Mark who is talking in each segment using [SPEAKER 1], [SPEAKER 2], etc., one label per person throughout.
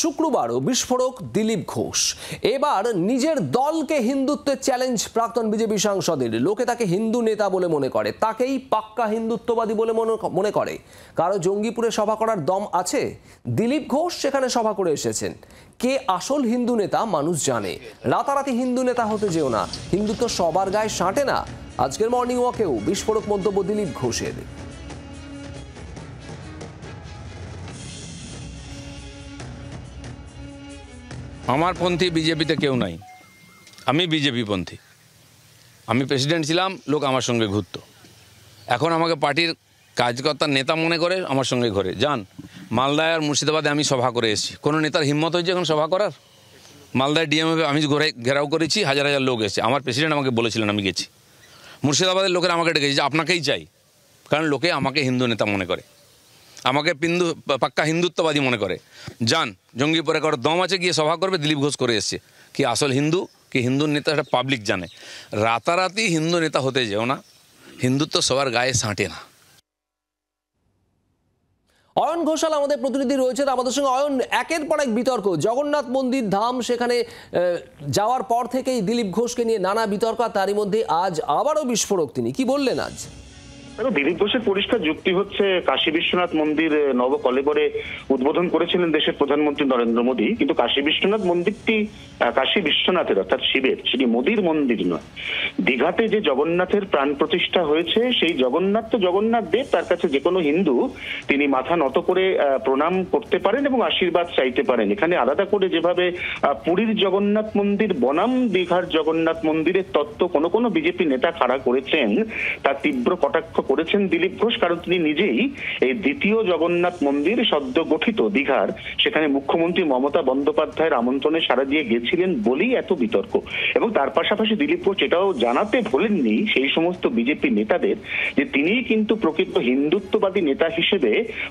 [SPEAKER 1] শুক্রবারও বিস্ফোরক দিলীপ ঘোষ। এবার নিজের দলকে হিন্দুত্বের চ্যালেঞ্জ প্রাক্তন বিজেপি সাংসদের। লোকে তাকে হিন্দু নেতা বলে মনে করে, তাকেই পাক্কা হিন্দুত্ববাদী বলে মনে করে। কারো জঙ্গিপুরে সভা করার দম আছে? দিলীপ ঘোষ সেখানে সভা করে এসেছেন। কে আসল হিন্দু নেতা মানুষ জানে। রাতারাতি হিন্দু নেতা হতে যেও না, হিন্দুত্ব সবার গায়ে সাঁটে না। আজকের মর্নিং ওয়াকেও বিস্ফোরক মন্তব্য দিলীপ ঘোষের।
[SPEAKER 2] আমার পন্থী বিজেপিতে কেউ নাই, আমি বিজেপি পন্থী। আমি প্রেসিডেন্ট ছিলাম, লোক আমার সঙ্গে ঘুরতো। এখন আমাকে পার্টির কার্যকর্তার নেতা মনে করে আমার সঙ্গে ঘরে যান। মালদায় আর মুর্শিদাবাদে আমি সভা করে এসেছি। কোনো নেতার হিম্মত হয়েছে এখন সভা করার? মালদায় ডিএমএ আমি ঘেরাও করেছি, হাজার হাজার লোক এসেছে। আমার প্রেসিডেন্ট আমাকে বলেছিলেন, আমি গেছি। মুর্শিদাবাদের লোকেরা আমাকে ডেকেছে যে আপনাকেই চাই, কারণ লোকে আমাকে হিন্দু নেতা মনে করে, আমাকে পাক্কা হিন্দুত্ববাদী মনে করে। যান, জঙ্গিপুরে কারোর দম আছে, গিয়ে সভা করবে। দিলীপ ঘোষ করে এসছে। কি আসল হিন্দু, কি হিন্দুর নেতা, সেটা পাবলিক জানে। রাতারাতি হিন্দু নেতা হতে যেও না, হিন্দুত্ব সবার গায়ে সাঁটে না।
[SPEAKER 1] অয়ন ঘোষাল আমাদের প্রতিনিধি রয়েছেন আমাদের সঙ্গে। অয়ন, একের পর এক বিতর্ক, জগন্নাথ মন্দির ধাম, সেখানে যাওয়ার পর থেকেই দিলীপ ঘোষকে নিয়ে নানা বিতর্ক। তারই মধ্যে আজ আবারও বিস্ফোরক। তিনি কি বললেন আজ?
[SPEAKER 3] দিলীপ ঘোষের পরিষ্কার যুক্তি হচ্ছে, কাশী বিশ্বনাথ মন্দির নবকলেবরে উদ্বোধন করেছিলেন দেশের প্রধানমন্ত্রী নরেন্দ্র মোদী, কিন্তু কাশী বিশ্বনাথ মন্দিরটি কাশী বিশ্বনাথের অর্থাৎ শিবের, সেটি মোদীর মন্দির নয়। দীঘাতে যে জগন্নাথের প্রাণ প্রতিষ্ঠা হয়েছে, সেই জগন্নাথ তো জগন্নাথ দেব, তার কাছে যে কোনো হিন্দু তিনি মাথা নত করে প্রণাম করতে পারেন এবং আশীর্বাদ চাইতে পারেন। এখানে আলাদা করে যেভাবে পুরীর জগন্নাথ মন্দির বনাম দীঘার জগন্নাথ মন্দিরের তত্ত্ব কোনো বিজেপি নেতা খাড়া করেছেন, তার তীব্র কটাক্ষ করেছেন দিলীপ ঘোষ। কারণ তিনি নিজেই এই দ্বিতীয় জগন্নাথ মন্দির সদ্য গঠিত দীঘার, সেখানে মুখ্যমন্ত্রী মমতা বন্দ্যোপাধ্যায়ের আমন্ত্রণে সাড়া দিয়ে গেছিলেন বলেই এত বিতর্ক। এবং তার পাশাপাশি দিলীপ ঘোষ এটাও জানাতে ভোলেননি সেই সমস্ত বিজেপি নেতাদের যে তিনিই কিন্তু প্রকৃত হিন্দুত্ববাদী নেতা হিসেবে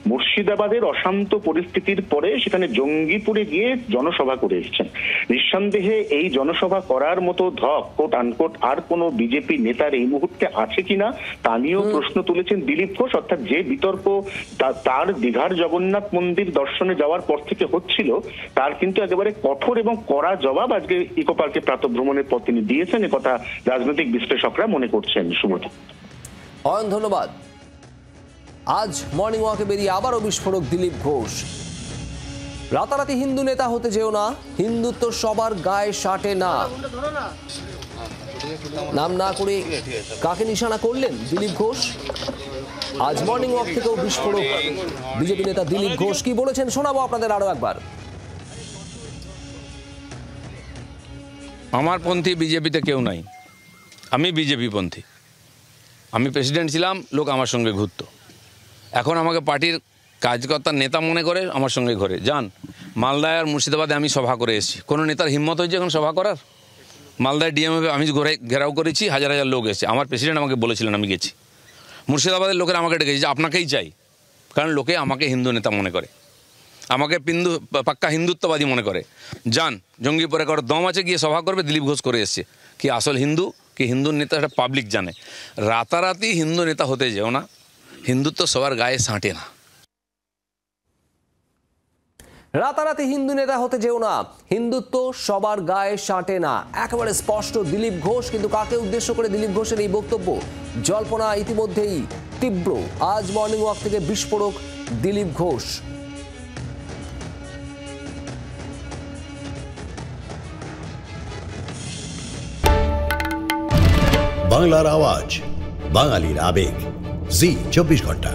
[SPEAKER 3] মুর্শিদাবাদের অশান্ত পরিস্থিতির পরে সেখানে জঙ্গিপুরে গিয়ে জনসভা করে এসেছেন। নিঃসন্দেহে এই জনসভা করার মতো ধক কোট আনকোট আর কোনো বিজেপি নেতার এই মুহূর্তে আছে কিনা তা নিয়েও প্রশ্ন তুলেছেন দিলীপ ঘোষ। অর্থাৎ যে বিতর্ক তার দীঘার জগন্নাথ মন্দির দর্শনে যাওয়ার পর থেকে হচ্ছিল, তার কিন্তু একেবারে কঠোর এবং কড়া জবাব আজকে ইকো পার্কে প্রাতঃভ্রমণের পর তিনি দিয়েছেন। একথা রাজনৈতিক বিশ্লেষকরা মনে করছেন। সুব্রত,
[SPEAKER 1] অয়ন, ধন্যবাদ। আজ মর্নিং ওয়াকে বেরিয়ে আবারও বিস্ফোরক দিলীপ ঘোষ। রাতারাতি হিন্দু নেতা হতে যেও না, হিন্দুত্ব সবার গায়ে সাটে না। নাম না করে কাকে নিশানা করলেন দিলীপ ঘোষ? আজ মর্নিং ওয়াক থেকেও বিস্ফোরক বিজেপি নেতা দিলীপ ঘোষ। কি বলেছেন শোনাবো আপনাদের আরো একবার।
[SPEAKER 2] আমার পন্থী বিজেপিতে কেউ নাই, আমি বিজেপি পন্থী। আমি প্রেসিডেন্ট ছিলাম, লোক আমার সঙ্গে ঘুরতো। এখন আমাকে পার্টির কার্যকর্তার নেতা মনে করে আমার সঙ্গে ঘরে যান। মালদায় আর মুর্শিদাবাদে আমি সভা করে এসেছি। কোনো নেতার হিম্মত হয়েছে এখন সভা করার? মালদায় ডিএমএ আমি ঘেরাও করেছি, হাজার হাজার লোক এসেছে। আমার প্রেসিডেন্ট আমাকে বলেছিলেন, আমি গেছি। মুর্শিদাবাদের লোকেরা আমাকে ডেকেছে যে আপনাকেই চাই, কারণ লোকে আমাকে হিন্দু নেতা মনে করে, আমাকে পাক্কা হিন্দুত্ববাদী মনে করে। যান, জঙ্গিপুরে কারোর দম আছে, গিয়ে সভা করবে। দিলীপ ঘোষ করে এসছে। কি আসল হিন্দু, কি হিন্দুর নেতা, সেটা পাবলিক জানে। রাতারাতি হিন্দু নেতা হতে যেও না, হিন্দুত্ব সবার গায়ে সাঁটে না।
[SPEAKER 1] রাতারাতি হিন্দু নেতা হতে যেও না, হিন্দুত্ব সবার গায়ে সাঁটে না, একেবারে স্পষ্ট দিলীপ ঘোষ। কিন্তু কাকে উদ্দেশ্য করে দিলীপ ঘোষের এই বক্তব্য? জল্পনা ইতিমধ্যেই তীব্র। আজ মর্নিং ওয়াক থেকে বিস্ফোরক দিলীপ ঘোষ।
[SPEAKER 4] বাংলার আওয়াজ, বাঙালির আবেগ, জি 24 ঘন্টা।